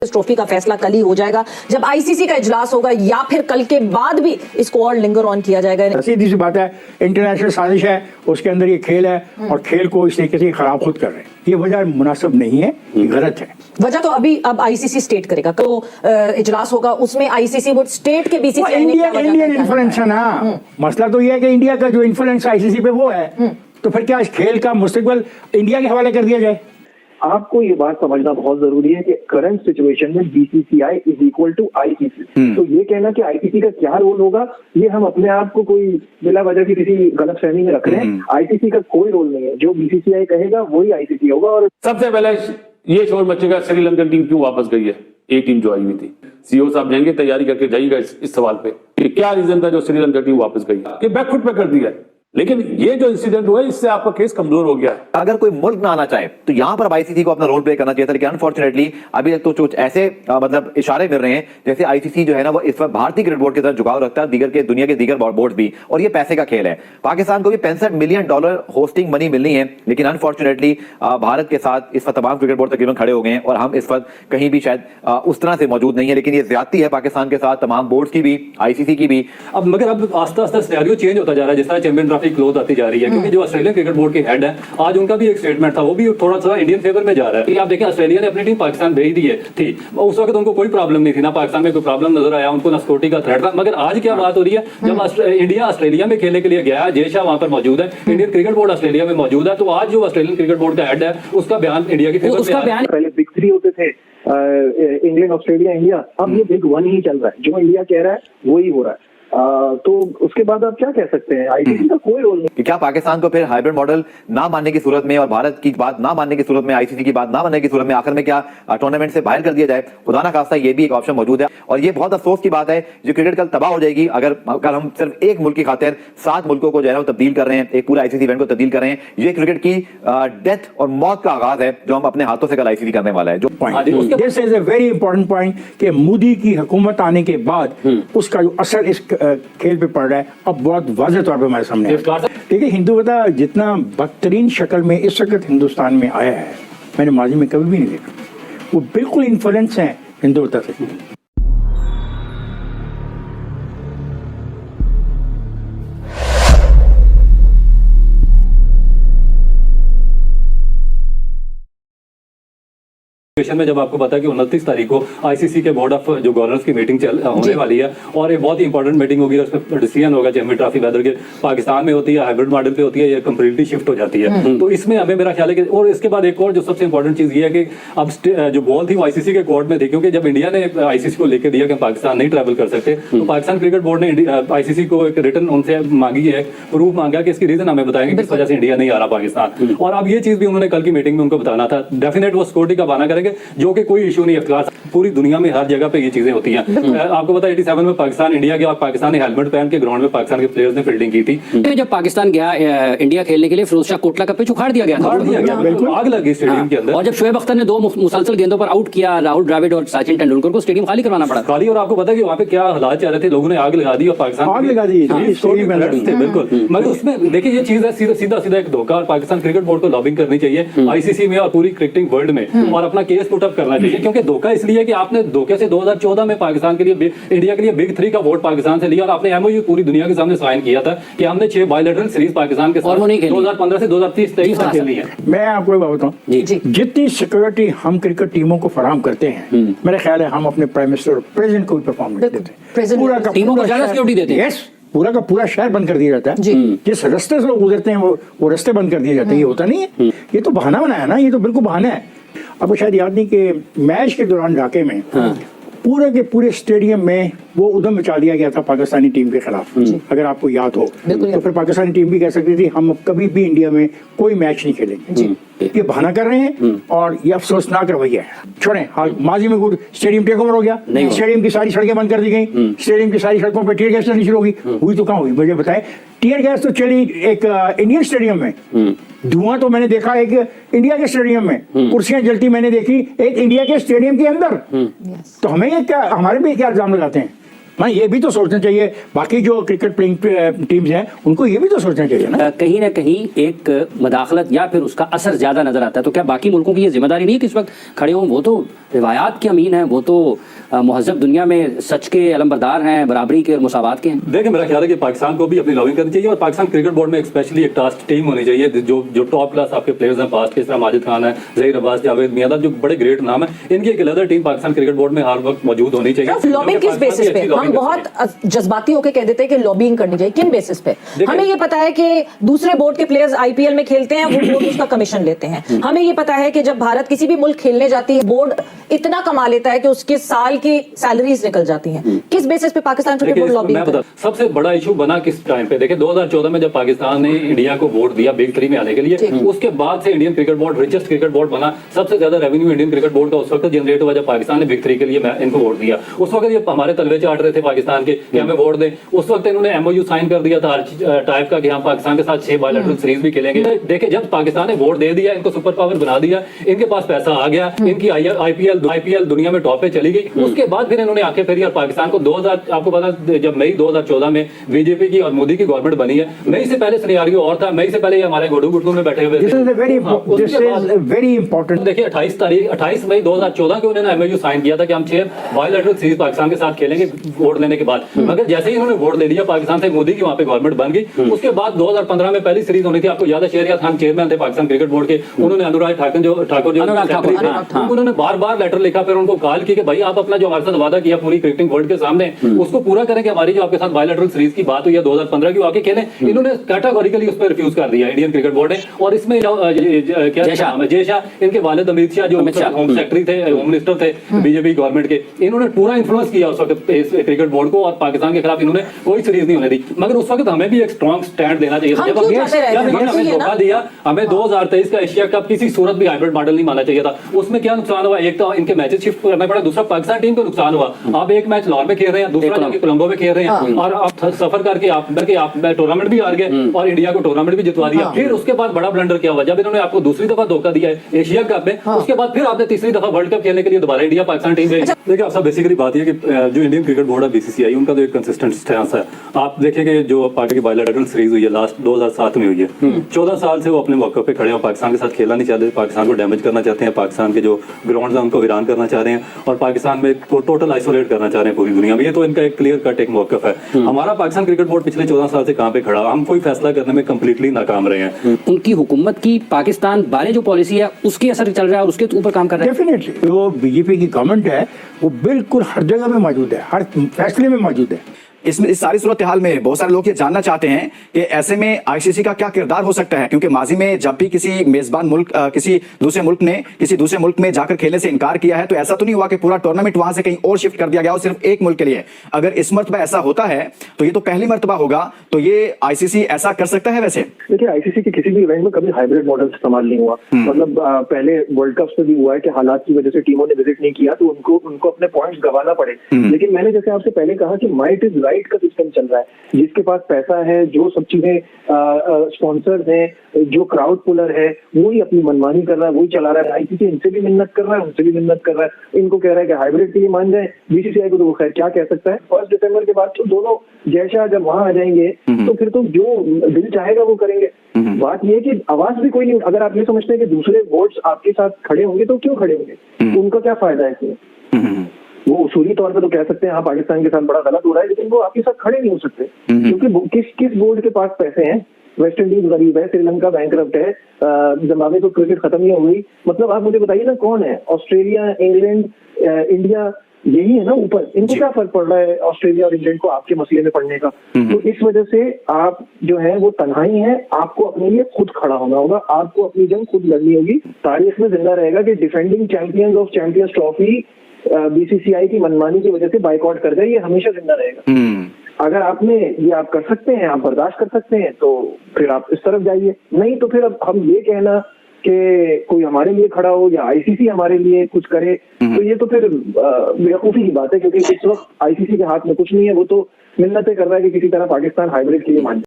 इस ट्रॉफी का फैसला कल ही हो जाएगा जब आईसीसी का इजलास होगा, या फिर कल के बाद भी इसको और लिंगर ऑन किया जाएगा। सीधी सी बात है, इंटरनेशनल साजिश है, उसके अंदर ये खेल है और खेल को इस तरीके से खराब खुद कर रहे हैं। ये वजह मुनासिब नहीं है, ये गलत है। वजह तो अब आईसीसी स्टेट करेगा, तो इजलास होगा उसमें आईसीसी वो स्टेट के बीसीसीआई इंडियन इन्फ्लुएंस है ना। मसला तो ये है कि इंडिया का जो इन्फ्लुएंस आईसीसी पे वो है, तो फिर क्या इस खेल का मुस्तकबिल इंडिया के हवाले कर दिया जाए? आपको ये बात समझना बहुत जरूरी है कि करंट सिचुएशन में BCCI is equal to ICC. तो ये कहना कि आईसीसी का क्या रोल होगा, ये हम अपने आप को कोई बिला वजह की किसी गलतफहमी में रख रहे हैं। आईसीसी का कोई रोल नहीं है, जो बीसीसीआई कहेगा वही आईसीसी होगा। और सबसे पहले ये शोर मचेगा, श्रीलंकन टीम क्यों वापस गई है? एक टीम जो आई हुई थी, सीईओ साहब जाएंगे, तैयारी करके जाइएगा इस सवाल पे कि क्या रीजन था जो श्रीलंका टीम वापस गई, कि बैकफुट पे कर दिया है। लेकिन ये जो इंसिडेंट हुआ है, इससे आपका केस कमजोर हो गया है। अगर कोई मुल्क ना आना चाहे तो यहां पर आईसीसी को अपना रोल प्ले करना चाहिए था, लेकिन अनफॉर्चुनेटली अभी तक तो कुछ ऐसे मतलब इशारे मिल रहे हैं जैसे आईसीसी जो है ना वो इस वक्त भारतीय क्रिकेट बोर्ड की तरफ झुकाव रखता है, दुनिया के दीगर बोर्ड भी, और ये पैसे का खेल है। पाकिस्तान को भी $65 मिलियन होस्टिंग मनी मिलनी है, लेकिन अनफॉर्चुनेटली भारत के साथ इस वक्त तमाम क्रिकेट बोर्ड तकरीबन खड़े हो गए हैं और हम इस वक्त कहीं भी शायद उस तरह से मौजूद नहीं है। लेकिन ये ज्यादती है पाकिस्तान के साथ, तमाम बोर्ड की भी, आईसीसी की भी। अब मगर अब आस्ता आस्ता सिनेरियो चेंज होता जा रहा है, जिस तरह चैंपियन ट्रॉफी क्लोज आती जा रही है, क्योंकि जो ऑस्ट्रेलियन क्रिकेट बोर्ड के हेड है, आज उनका भी एक स्टेटमेंट था, वो भी थोड़ा सा इंडियन फेवर में जा रहा है। आप देखें, ऑस्ट्रेलिया ने अपनी टीम पाकिस्तान भेज दी थी, उस वक्त उनको कोई प्रॉब्लम नहीं थी, ना पाकिस्तान में कोई प्रॉब्लम नजर आया, उनको ना सिक्योरिटी का थ्रेट था। मगर आज क्या बात हो रही है, जब इंडिया ऑस्ट्रेलिया में खेलने के लिए गया, जय शाह वहां पर मौजूद है, इंडियन क्रिकेट बोर्ड ऑस्ट्रेलिया में मौजूद है, तो आज जो ऑस्ट्रेलियन क्रिकेट बोर्ड का हेड है उसका बयान इंडिया की फेवर में। पहले बिग 3 होते थे, इंग्लैंड, ऑस्ट्रेलिया, इंडिया। अब ये बिग 1 ही चल रहा है, जो इंडिया कह रहा है वही हो रहा है। तो उसके बाद आप क्या कह सकते हैं, आईसीसी का कोई रोल नहीं। कि क्या पाकिस्तान को फिर हाइब्रिड मॉडल ना मानने की सूरत में और भारत की बात ना मानने की सूरत में, आईसीसी की बात ना मानने की सूरत में आखिर में क्या टूर्नामेंट से बाहर कर दिया जाए? खुदा ना खास्ता ये भी एक ऑप्शन मौजूद है, और ये बहुत अफसोस की बात है जो क्रिकेट कल तबाह हो जाएगी अगर हम सिर्फ एक मुल्क की खातिर 7 मुल्कों को जो है ना तब्दील कर रहे हैं, एक पूरा आईसीसी इवेंट को तब्दील कर रहे हैं। ये क्रिकेट की डेथ और मौत का आगाज है जो हम अपने हाथों से कल आईसीसी करने वाला है। जो point, this is a very important point कि मोदी की हुकूमत आने के बाद उसका जो असर इस खेल पे रहा है अब बहुत वाज़ेह तौर पे हमारे सामने है। देखिए, हिंदुत्व जितना बदतरीन शक्ल में इस वक्त हिंदुस्तान में आया है, मैंने माजी में कभी भी नहीं देखा। वो बिल्कुल इन्फ्लुएंस है हिंदुत्व से। में जब आपको पता है कि 29 तारीख को आईसीसी के बोर्ड ऑफ जो गवर्नर्स की मीटिंग होने वाली है, और एक बहुत ही इंपॉर्टेंट मीटिंग होगी, उसमें डिसीजन होगा चैंपियन ट्रॉफी वेदर के पाकिस्तान में होती है, हाइब्रिड मॉडल पे होती है, ये कंप्लीटली शिफ्ट हो जाती है। तो इसमें हमें, मेरा ख्याल है कि, और इसके बाद एक और जो सबसे इंपॉर्टेंट चीज ये है कि अब जो बॉल थी वो आईसीसी के कोर्ट में थी, क्योंकि जब इंडिया ने आईसीसी को लेकर दिया कि पाकिस्तान नहीं ट्रैवल कर सकते, तो पाकिस्तान क्रिकेट बोर्ड ने आईसीसी को एक रिटर्न उनसे मांगी है, प्रूफ मांगा कि इसकी रीजन हमें बताएंगे किस वजह से इंडिया नहीं आ रहा पाकिस्तान। और अब ये चीज भी उन्होंने कल की मीटिंग में उनको बताना था। डेफिनेट वो सिक्योरिटी का बहाना करेंगे, जो कि कोई इशू नहीं है। पूरी दुनिया में हर जगह पे ये चीजें होती हैं। आपको पता है 87 में पाकिस्तान इंडिया गया, पाकिस्तान ने हेलमेट पहन के ग्राउंड में पाकिस्तान के प्लेयर्स ने फील्डिंग की थी। जब पाकिस्तान गया इंडिया खेलने के लिए, फिरोज शाह कोटला का पिच उखाड़ दिया गया था, आग लगी स्टेडियम के अंदर। और जब शोएब अख्तर ने 2 मुसलसल गेंदों पर आउट किया राहुल द्रविड़ और सचिन तेंदुलकर को, स्टेडियम खाली करवाना पड़ा खाली। और आपको पता है कि वहाँ पे क्या हालात चल रहे थे, लोगों ने आग लगा दी और पाकिस्तान आग लगा दी थे। बिल्कुल, मगर उसमें देखिए ये चीज है, सीधा एक धोखा। और पाकिस्तान क्रिकेट बोर्ड को लॉबिंग करनी चाहिए आईसीसी में और पूरी क्रिकेटिंग वर्ल्ड में, और अपना केस पुट अप करना चाहिए। क्योंकि धोखा इसलिए कि आपने धोखे से 2014 में पाकिस्तान के लिए, इंडिया के लिए बिग 3 का वोट पाकिस्तान से लिया, और आपने एमओयू पूरी दुनिया के सामने साइन किया था कि हमने 6 बायलैटरल सीरीज पाकिस्तान के साथ 2015 से 2023 तक खेली है। मैं आपको बात बताऊं, जितनी सिक्योरिटी हम क्रिकेट टीमों को फराहम करते हैं, मेरा ख्याल है हम अपने प्राइम मिनिस्टर और प्रेसिडेंट को भी परफॉर्म देते हैं। पूरा का टीमों को ज्यादा सिक्योरिटी देते हैं। पूरा का पूरा शहर बंद कर दिया जाता है। जिस रास्ते से लोग गुजरते हैं वो रास्ते बंद कर दिए जाते हैं। ये होता नहीं है, ये तो बहाना बनाया ना, ये तो बिल्कुल बहाना है। आपको शायद याद नहीं कि मैच के दौरान ढाके में पूरे के पूरे स्टेडियम में वो उधम मचा दिया गया था पाकिस्तानी टीम के खिलाफ, अगर आपको याद हो। तो फिर पाकिस्तानी टीम भी कह सकती थी हम कभी भी इंडिया में कोई मैच नहीं खेलेंगे। ये बहाना कर रहे हैं और ये अफसोसनाक रवैया है। छोड़ें, हाल माजी में कुछ स्टेडियम टेक ओवर हो गया, स्टेडियम की सारी सड़कें बंद कर दी गई, स्टेडियम की सारी सड़कों पर टीयर गैस चलनी शुरू होगी। हुई तो कहाँ हुई, मुझे बताए। टीयर गैस तो चली एक इंडियन स्टेडियम में, धुआं तो मैंने देखा एक इंडिया के स्टेडियम में, कुर्सियां जलती मैंने देखी एक इंडिया के स्टेडियम के अंदर। तो हमें ये क्या, हमारे भी क्या इल्जाम लगाते हैं? मैं ये भी तो सोचना चाहिए, बाकी जो क्रिकेट प्लेइंग टीम्स हैं उनको ये भी तो सोचना चाहिए ना। कहीं ना कहीं एक मदाखलत या फिर उसका असर ज्यादा नजर आता है, तो क्या बाकी मुल्कों की ये जिम्मेदारी नहीं है कि इस वक्त खड़े हों? वो तो रिवायात के अमीन हैं, वो तो महजब दुनिया में सच के अलमबरदार हैं, बराबरी के और मुसावात के हैं। देखिए मेरा ख्याल है कि पाकिस्तान को भी अपनी लॉबिंग करनी चाहिए और पाकिस्तान क्रिकेट बोर्ड में स्पेशली एक टास्क टीम होनी चाहिए जो टॉप क्लास आपके प्लेयर्स हैं पास्ट के, इस तरह माजिद खान है, ज़हीर अब्बास, जावेद मियां, जो बड़े ग्रेट नाम है, इनकी एक अलग टीम पाकिस्तान क्रिकेट बोर्ड में हर वक्त मौजूद होनी चाहिए। लॉबिंग किस बेसिस पे? हम बहुत जज्बाती होकर कह देते हैं कि लॉबिंग करनी चाहिए, किन बेसिस पे? हमें ये पता है कि दूसरे बोर्ड के प्लेयर्स आईपीएल में खेलते हैं, वो बोर्ड उसका कमीशन लेते हैं। हमें ये पता है कि जब भारत किसी भी मुल्क खेलने जाती है, बोर्ड इतना कमा लेता है कि उसके साल की सैलरीज निकल जाती हैं। किस बेसिस पे पाकिस्तान क्रिकेट बोर्ड लॉबिंग करता है? सबसे बड़ा इशू बना किस टाइम पे? देखिए 2014 में जब पाकिस्तान ने इंडिया को वोट दिया बिग 3 में आने के लिए, उसके बाद से Indian cricket board richest cricket board बना। सबसे ज्यादा रेवेन्यू इंडियन क्रिकेट बोर्ड का उस वक्त जनरेट हुआ जब पाकिस्तान ने बिग 3 के लिए इनको वोट दिया। उस वक्त ये हमारे तलवे चाट रहे थे पाकिस्तान के कि हमें वोट दें। उस वक्त इन्होंने एमओयू साइन कर दिया था टाइप का कि हम पाकिस्तान के साथ 6 बायलैटरल सीरीज भी खेलेंगे। देखिए जब पाकिस्तान ने वोट दे दिया, इनको सुपर पावर बना दिया, इनके पास पैसा आ गया, इनकी आईपीएल दुनिया में टॉप पे चली गई। उसके बाद फिर इन्होंने आके फेरी और पाकिस्तान को 2000, आपको पता जब मई 2014 में बीजेपी की और मोदी की गवर्नमेंट बनी है, मई से पहले सिनेरियो और था। मई से पहले हमारे गुटू में बैठे हुए थे। This is very important. देखिए 28 मई 2014 को उन्होंने एमओयू साइन किया था कि हम 6 बायलैटरल सीरीज पाकिस्तान के साथ खेलेंगे वोट लेने के बाद। मगर जैसे ही उन्होंने वोट ले लिया पाकिस्तान से, मोदी की वहां पे गवर्नमेंट बन गई। उसके बाद 2015 में पहली सीरीज होनी थी, आपको याद है, शहरियार खान चेयरमैन थे पाकिस्तान क्रिकेट बोर्ड के, उन्होंने अनुराग ठाकुर जो उन्होंने बार-बार लेटर लिखा, फिर उनको कॉल की कि भाई आप अपना जो हमारे साथ वादा किया पूरी क्रिकेटिंग वर्ल्ड के सामने, उसको पूरा करें कि हमारी जो आपके साथ बायलैटरल सीरीज की बात हुई है 2015 की, आके खेलें। इन्होंने कैटेगोरिकली उस पर रिफ्यूज कर दिया इंडियन क्रिकेट बोर्ड ने। और इसमें क्या जय शाह, इनके वालिद अमित शाह जो होम सेक्रेटरी थे, होम मिनिस्टर थे बीजेपी गवर्नमेंट के, इन्होंने पूरा इन्फ्लुएंस किया उस वक्त क्रिकेट बोर्ड को, और पाकिस्तान के खिलाफ इन्होंने कोई सीरीज नहीं होने दी। मगर उस वक्त हमें भी एक स्ट्रॉन्ग स्टैंड देना चाहिए था। जब हमें धोखा दिया, हमें 2023 का एशिया कप किसी सूरत भी हाइब्रिड मॉडल नहीं मानना चाहिए था। उसमें क्या नुकसान हुआ? एक तो इनके मैचेस शिफ्ट करना पड़ा, दूसरा पाकिस्तान टीम को नुकसान हुआ। आप एक मैच लाहौर में खेल रहे हैं, दूसरा जाके कोलंबो में खेल रहे हैं, और आप सफर करके आप टूर्नामेंट भी हार गए और इंडिया को टूर्नामेंट भी जितवा दिया। फिर उसके बाद बड़ा ब्लंडर क्या हुआ? जब इन्होंने आपको दूसरी दफा धोखा दिया है एशिया कप में, उसके बाद फिर आपने तीसरी दफा वर्ल्ड कप खेलने के लिए दोबारा इंडिया पाकिस्तान टीम भेजी। देखिए आप सब बेसिकली बात ये कि जो इंडियन क्रिकेट बोर्ड है बीसीसीआई, उनका तो एक कंसिस्टेंट स्टैंस है। आप देखेंगे जो पार्टी की बायलैटरल सीरीज हुई है लास्ट 2007 में हुई है, 14 साल से वो अपने मौके पे खड़े हैं, पाकिस्तान के साथ खेलना नहीं चाहते, पाकिस्तान को डैमेज करना चाहते हैं, पाकिस्तान के जो ग्राउंड है उनको वीरान करना चाह रहे हैं, और पाकिस्तान में टोटल आइसोलेट करना चाह रहे हैं पूरी दुनिया में। ये तो इनका एक क्लियर कट एक मौकफ है। हमारा पाकिस्तान क्रिकेट बोर्ड पिछले 14 साल से कहां पे खड़ा? हम कोई फैसला करने में कंप्लीटली नाकाम रहे हैं। उनकी हुकूमत की पाकिस्तान बारे जो पॉलिसी है उसके असर चल रहा है और उसके ऊपर काम कर रहा है। डेफिनेटली वो बीजेपी की गवर्नमेंट है, वो बिल्कुल हर जगह में मौजूद है, हर फैसले में मौजूद है। इसमें इस सारी सूरत हाल में बहुत सारे लोग ये जानना चाहते हैं कि ऐसे में आईसीसी का क्या किरदार हो सकता है, क्योंकि माजी में जब भी किसी मेजबान मुल्क किसी दूसरे मुल्क में जाकर खेलने से इनकार किया है, तो ऐसा तो नहीं हुआ कि पूरा टूर्नामेंट वहां से कहीं और शिफ्ट कर दिया गया और सिर्फ एक मुल्क के लिए। अगर इस मर्तबा ऐसा होता है तो ये तो पहली मर्तबा होगा, तो ये आईसीसी ऐसा कर सकता है? वैसे देखिए आईसीसी के किसी भी इवेंट में कभी हाइब्रिड मॉडल इस्तेमाल नहीं हुआ। मतलब पहले वर्ल्ड कप में भी हुआ है कि हालात की वजह से टीमों ने विजिट नहीं किया तो उनको अपने पॉइंट्स गंवाना पड़े। लेकिन मैंने जैसे आपसे पहले कहा कि माइट इज राइट का सिस्टम चल रहा है, जिसके पास पैसा है, जो सब चीजें स्पॉन्सर्स हैं, जो क्राउड पुलर है, वो ही अपनी मनमानी कर रहा है, वही चला रहा है। आईसीसी इनसे भी मिन्नत कर रहा है, उनसे भी मिन्नत कर रहा है, इनको कह रहा है कि हाइब्रिड के लिए मान जाए। बीसीसीआई को तो वो खैर क्या कह सकता है। 1 दिसंबर के बाद तो दोनों जैसा जब वहां आ जाएंगे तो फिर तो जो दिल चाहेगा वो करेंगे। बात ये है कि आवाज भी कोई नहीं। अगर आप ये समझते हैं कि दूसरे बोर्ड्स आपके साथ खड़े होंगे तो क्यों खड़े होंगे? उनका क्या फायदा है इसमें? वो उसूली तौर पे तो कह सकते हैं हाँ पाकिस्तान के साथ बड़ा गलत हो रहा है, लेकिन वो आपके साथ खड़े नहीं हो सकते क्योंकि किस बोर्ड के पास पैसे हैं? वेस्ट इंडीज गरीब है, श्रीलंका बैंकरप्ट है, जिम्बाब्वे तो क्रिकेट खत्म ही हो गई। मतलब आप मुझे बताइए ना कौन है? ऑस्ट्रेलिया, इंग्लैंड, इंडिया, यही है ना ऊपर। इनको क्या फर्क पड़ रहा है ऑस्ट्रेलिया और इंग्लैंड को आपके मसले में पड़ने का? तो इस वजह से आप जो है वो तन्हाई है, आपको अपने लिए खुद खड़ा होना होगा, आपको अपनी जंग खुद लड़नी होगी। तारीख में जिंदा रहेगा कि defending champions of champions trophy BCCI की मनमानी की वजह से बाइकआउट कर गए, ये हमेशा जिंदा रहेगा। अगर आपने ये आप कर सकते हैं, आप बर्दाश्त कर सकते हैं, तो फिर आप इस तरफ जाइए। नहीं तो फिर अब हम ये कहना कि कोई हमारे लिए खड़ा हो या आईसीसी हमारे लिए कुछ करे, तो ये तो फिर बेवकूफी की बात है, क्योंकि इस वक्त आईसीसी के हाथ में कुछ नहीं है। वो तो मिन्नतें कर रहा है कि किसी तरह पाकिस्तान हाइब्रिड के लिए मान जाए।